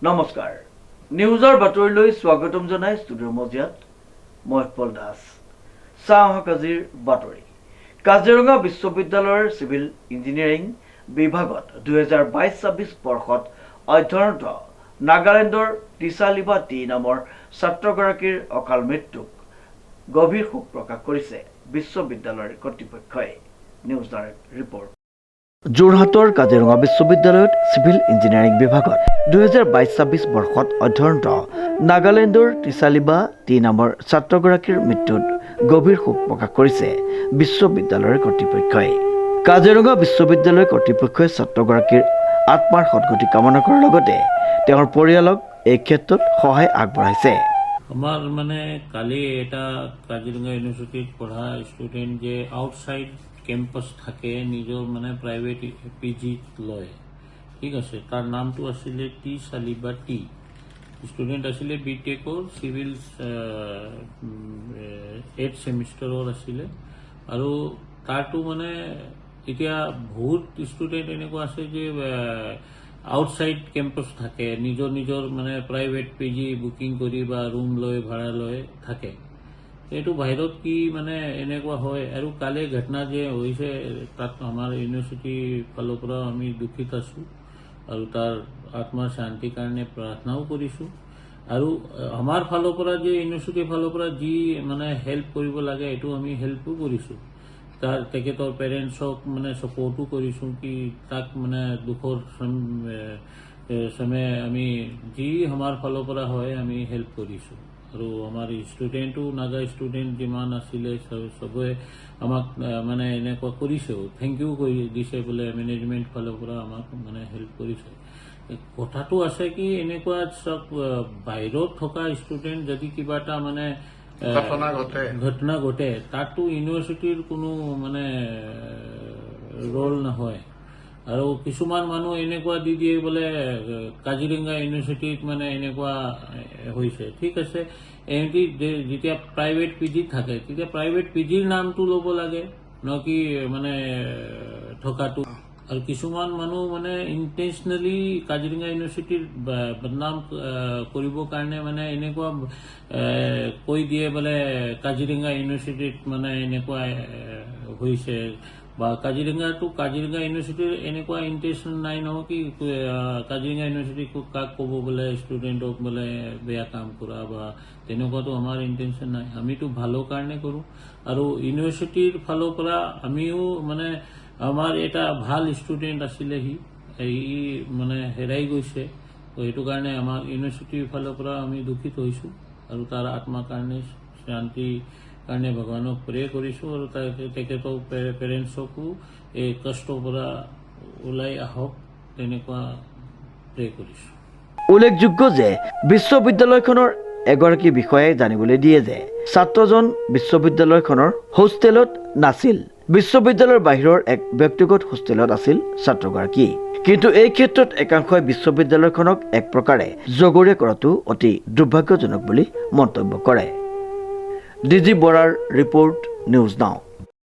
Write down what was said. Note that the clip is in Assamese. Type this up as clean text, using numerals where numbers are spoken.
নমস্কাৰ নিউজৰ বাতৰিলৈ স্বাগতম জনাই ষ্টুডিঅ'ৰ মজিয়াত মই পল দাস আজিৰ বাতৰি কাজিৰঙা বিশ্ববিদ্যালয়ৰ চিভিল ইঞ্জিনিয়াৰিং বিভাগত 2022-26 বৰ্ষত অধ্যয়নৰত নাগালেণ্ডৰ টিচালিবা টি নামৰ ছাত্ৰগৰাকীৰ অকাল মৃত্যুক গভীৰ শোক প্ৰকাশ কৰিছে বিশ্ববিদ্যালয়ৰ কৰ্তৃপক্ষই। News direct report. যোৰহাটৰ কাজিৰঙা বিশ্ববিদ্যালয়ত চিভিল ইঞ্জিনিয়াৰিং বিভাগত 2022-26 বৰ্ষত অধ্যয়নৰত নাগালেণ্ডৰ টিচালিবা টি নামৰ ছাত্ৰগৰাকীৰ মৃত্যুত গভীৰ শোক প্ৰকাশ কৰিছে বিশ্ববিদ্যালয়ৰ কৰ্তৃপক্ষই। কাজিৰঙা বিশ্ববিদ্যালয়ৰ কৰ্তৃপক্ষই ছাত্ৰগৰাকীৰ আত্মাৰ সদ্গতি কামনা কৰাৰ লগতে তেওঁৰ পৰিয়ালক এই ক্ষেত্ৰত সহায় আগবঢ়াইছে। আমার কালি এটা কাজিরঙা ইউনিভার্সিটিত পড়া স্টুডেন্ট যে আউটসাইড কেম্পাস থাকে নিজের প্রাইভেট পিজি লয়, ঠিক আছে। তার নামটো আসলে টি সালিবা টি। স্টুডেন্ট আসলে বিটেকৰ সিভিল 8th সেমিষ্টাৰৰ আসলে আৰু তাৰটো এতিয়া বহুত স্টুডেন্ট এনেকুৱা আছে যে আউটসাইড কেম্পাস থাকে, নিজৰ প্ৰাইভেট পিজি বুকিং কৰি বা ৰুম লৈ ভাড়া লৈ থাকে। এইটো বাহিৰত কি এনেকুৱা হয়। আৰু কালি ঘটনা যে হৈছে তাত আমাৰ ইউনিভাৰ্চিটিৰ ফালৰ পৰা আমি দুখিত আছো আৰু তাৰ আত্মাৰ শান্তিৰ কাৰণে প্ৰাৰ্থনাও কৰিছো। আৰু আমাৰ ফালৰ পৰা যে ইউনিভাৰ্চিটিৰ ফালৰ পৰা যি হেল্প কৰিব লাগে এইটো আমি হেল্পো কৰিছো। তেখেতৰ পেৰেণ্টছক ছাপোৰ্টো কৰিছোঁ কি তাক দুখৰ সময় আমি যি আমাৰ ফালৰ পৰা হয় আমি হেল্প কৰিছোঁ। আৰু আমাৰ ষ্টুডেণ্টো নাগা ষ্টুডেণ্ট যিমান আছিলে চবে আমাক এনেকুৱা কৰিছেও, থেংক ইউ কৰি দিছে বোলে মেনেজমেণ্ট ফালৰ পৰা আমাক হেল্প কৰিছে। কথাটো আছে কি এনেকুৱা চব বাহিৰত থকা ষ্টুডেণ্ট যদি কিবা এটা ঘটনা ঘটে তাতো ইউনিভাৰ্চিটিৰ কোনো ৰোল নহয়। আৰু কিছুমান মানুহ এনেকুৱা দি দিয়ে বোলে কাজিৰঙা ইউনিভাৰ্চিটিত এনেকুৱা হৈছে, ঠিক আছে। এহেঁতি যেতিয়া প্ৰাইভেট পিজি থাকে তেতিয়া প্ৰাইভেট পিজিৰ নামটো ল'ব লাগে ন কি থকাটো। আৰু কিছুমান মানুহ ইণ্টেনশ্যনেলি কাজিৰঙা ইউনিভাৰ্চিটিৰ বদনাম কৰিবৰ কাৰণে এনেকুৱা কৈ দিয়ে বোলে কাজিৰঙা ইউনিভাৰ্চিটিত এনেকুৱা হৈছে বা কাজিৰঙা ইউনিভাৰ্চিটিৰ এনেকুৱা ইণ্টেনশ্যন নাই নহয় কি কাজিৰঙা ইউনিভাৰ্চিটি কাক ক'ব বোলে ষ্টুডেণ্টক বোলে বেয়া কাম কৰা বা তেনেকুৱাতো আমাৰ ইণ্টেনশ্যন নাই। আমিতো ভালৰ কাৰণে কৰোঁ। আৰু ইউনিভাৰ্চিটিৰ ফালৰ পৰা আমিও আমাৰ এটা ভাল ষ্টুডেণ্ট আছিলে, সি হেৰাই গৈছে। তো সেইটো কাৰণে আমাৰ ইউনিভাৰ্চিটিৰ ফালৰ পৰা আমি দুখিত হৈছোঁ আৰু তাৰ আত্মাৰ কাৰণে শান্তি কাৰণে ভগৱানক প্ৰে কৰিছোঁ আৰু তেখেতৰ পেৰেণ্টছকো এই কষ্টৰ পৰা ওলাই আহক তেনেকুৱা প্ৰে কৰিছোঁ। উল্লেখযোগ্য যে বিশ্ববিদ্যালয়খনৰ এগৰাকী বিষয়াই জানিবলৈ দিয়ে যে ছাত্ৰজন বিশ্ববিদ্যালয়খনৰ হোষ্টেলত নাছিল, বিশ্ববিদ্যালয়ৰ বাহিৰৰ এক ব্যক্তিগত হোষ্টেলত আছিল ছাত্ৰগৰাকী। কিন্তু এই ক্ষেত্ৰত একাংশই বিশ্ববিদ্যালয়খনক এক প্ৰকাৰে জগৰীয়া কৰাটো অতি দুৰ্ভাগ্যজনক বুলি মন্তব্য কৰে। ডিজি বৰাৰ ৰিপৰ্ট, নিউজ নাও।